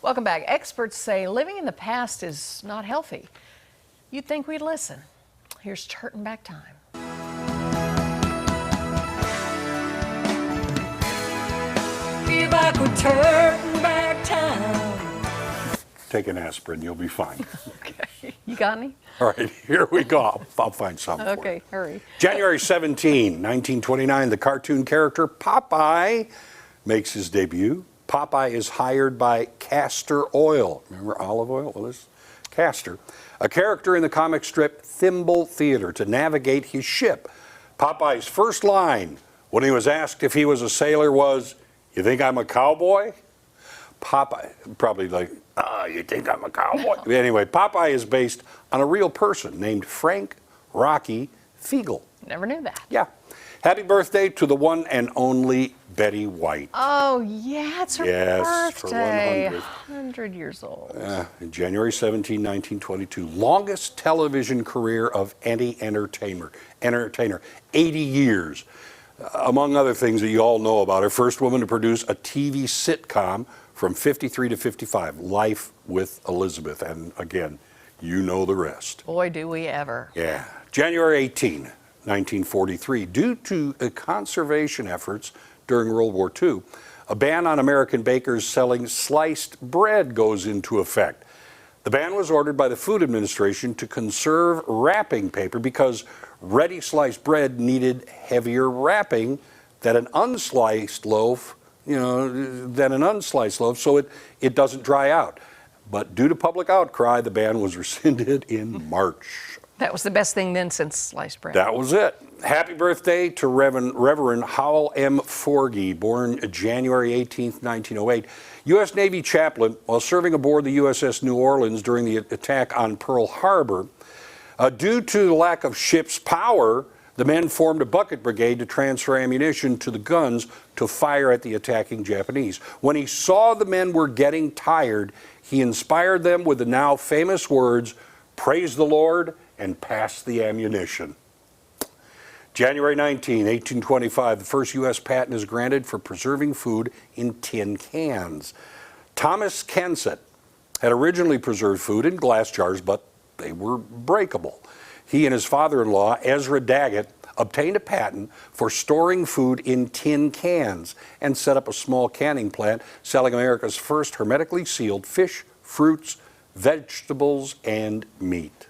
Welcome back. Experts say living in the past is not healthy. You'd think we'd listen. Here's Turton Back Time. Feel like we're turning back time. Take an aspirin, you'll be fine. Okay. You got any? All right, here we go. I'll find something for you. Okay, hurry. January 17, 1929, the cartoon character Popeye makes his debut. Popeye is hired by Castor Oil. Remember olive oil? Well, this is Castor. A character in the comic strip Thimble Theater to navigate his ship. Popeye's first line when he was asked if he was a sailor was, "You think I'm a cowboy?" Popeye, probably like, you think I'm a cowboy? No. Anyway, Popeye is based on a real person named Frank Rocky Fiegel. Never knew that. Yeah. Happy birthday to the one and only Betty White. Oh, yeah, it's her birthday. For 100. 100 years old. January 17, 1922. Longest television career of any entertainer. 80 years. Among other things that you all know about her, first woman to produce a TV sitcom from 53 to 55, Life with Elizabeth. And again, you know the rest. Boy, do we ever. Yeah. January 18, 1943. Due to conservation efforts during World War II, a ban on American bakers selling sliced bread goes into effect. The ban was ordered by the Food Administration to conserve wrapping paper because ready sliced bread needed heavier wrapping than an unsliced loaf, so it doesn't dry out. But due to public outcry, the ban was rescinded in March. That was the best thing then since sliced bread. That was it. Happy birthday to Reverend Howell M. Forgy, born January 18, 1908. U.S. Navy chaplain while serving aboard the USS New Orleans during the attack on Pearl Harbor. Due to the lack of ship's power, the men formed a bucket brigade to transfer ammunition to the guns to fire at the attacking Japanese. When he saw the men were getting tired, he inspired them with the now famous words, "Praise the Lord and pass the ammunition." January 19, 1825, the first U.S. patent is granted for preserving food in tin cans. Thomas Kensett had originally preserved food in glass jars, but they were breakable. He and his father-in-law, Ezra Daggett, obtained a patent for storing food in tin cans and set up a small canning plant selling America's first hermetically sealed fish, fruits, vegetables, and meat.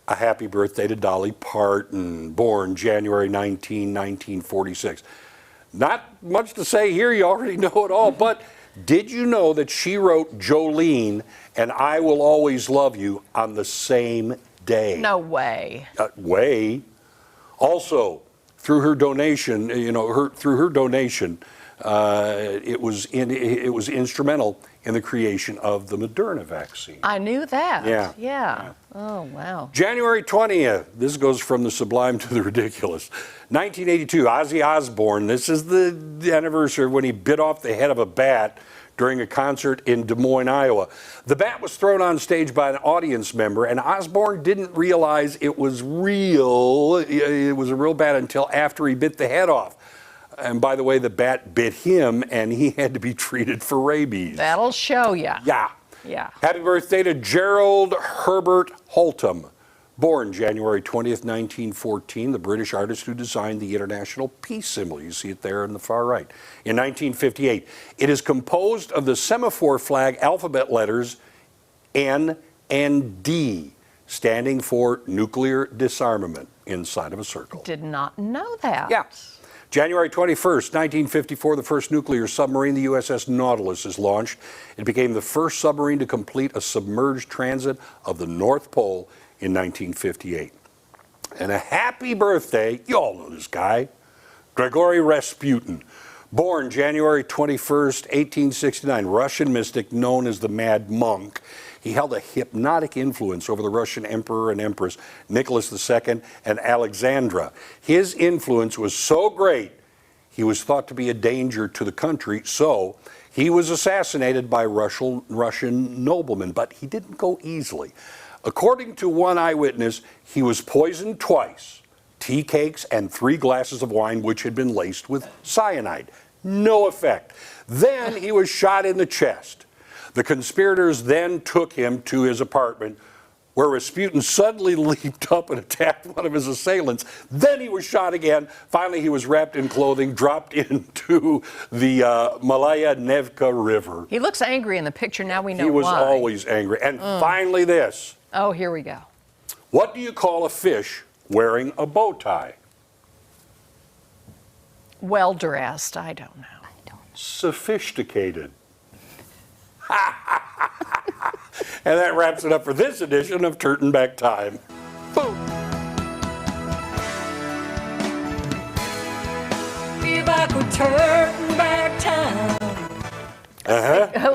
A happy birthday to Dolly Parton, born January 19, 1946. Not much to say here, you already know it all, but did you know that she wrote Jolene and I Will Always Love You on the same day? No way. Also, through her donation, it was instrumental in the creation of the Moderna vaccine. I knew that. Yeah. Oh, wow. January 20th, this goes from the sublime to the ridiculous. 1982, Ozzy Osbourne, this is the anniversary when he bit off the head of a bat during a concert in Des Moines, Iowa. The bat was thrown on stage by an audience member, and Osbourne didn't realize it was real. It was a real bat until after he bit the head off. And by the way, the bat bit him, and he had to be treated for rabies. That'll show ya. Yeah. Happy birthday to Gerald Herbert Holtham, born January 20th, 1914, the British artist who designed the international peace symbol. You see it there in the far right. In 1958, it is composed of the semaphore flag alphabet letters N and D, standing for nuclear disarmament inside of a circle. Did not know that. Yeah. January 21st, 1954, the first nuclear submarine, the USS Nautilus, is launched. It became the first submarine to complete a submerged transit of the North Pole in 1958. And a happy birthday, you all know this guy, Grigory Rasputin. Born January 21st, 1869, Russian mystic known as the Mad Monk. He held a hypnotic influence over the Russian emperor and empress, Nicholas II and Alexandra. His influence was so great, he was thought to be a danger to the country, so he was assassinated by Russian noblemen, but he didn't go easily. According to one eyewitness, he was poisoned twice, tea cakes and 3 glasses of wine which had been laced with cyanide. No effect. Then he was shot in the chest. The conspirators then took him to his apartment, where Rasputin suddenly leaped up and attacked one of his assailants. Then he was shot again. Finally, he was wrapped in clothing, dropped into the Malaya Nevka River. He looks angry in the picture. Now we know why. He was always angry. And finally this. Oh, here we go. What do you call a fish wearing a bow tie? Well dressed. I don't know. Sophisticated. And that wraps it up for this edition of Trtan Back Time. Boom. If I could turn back time. Uh-huh.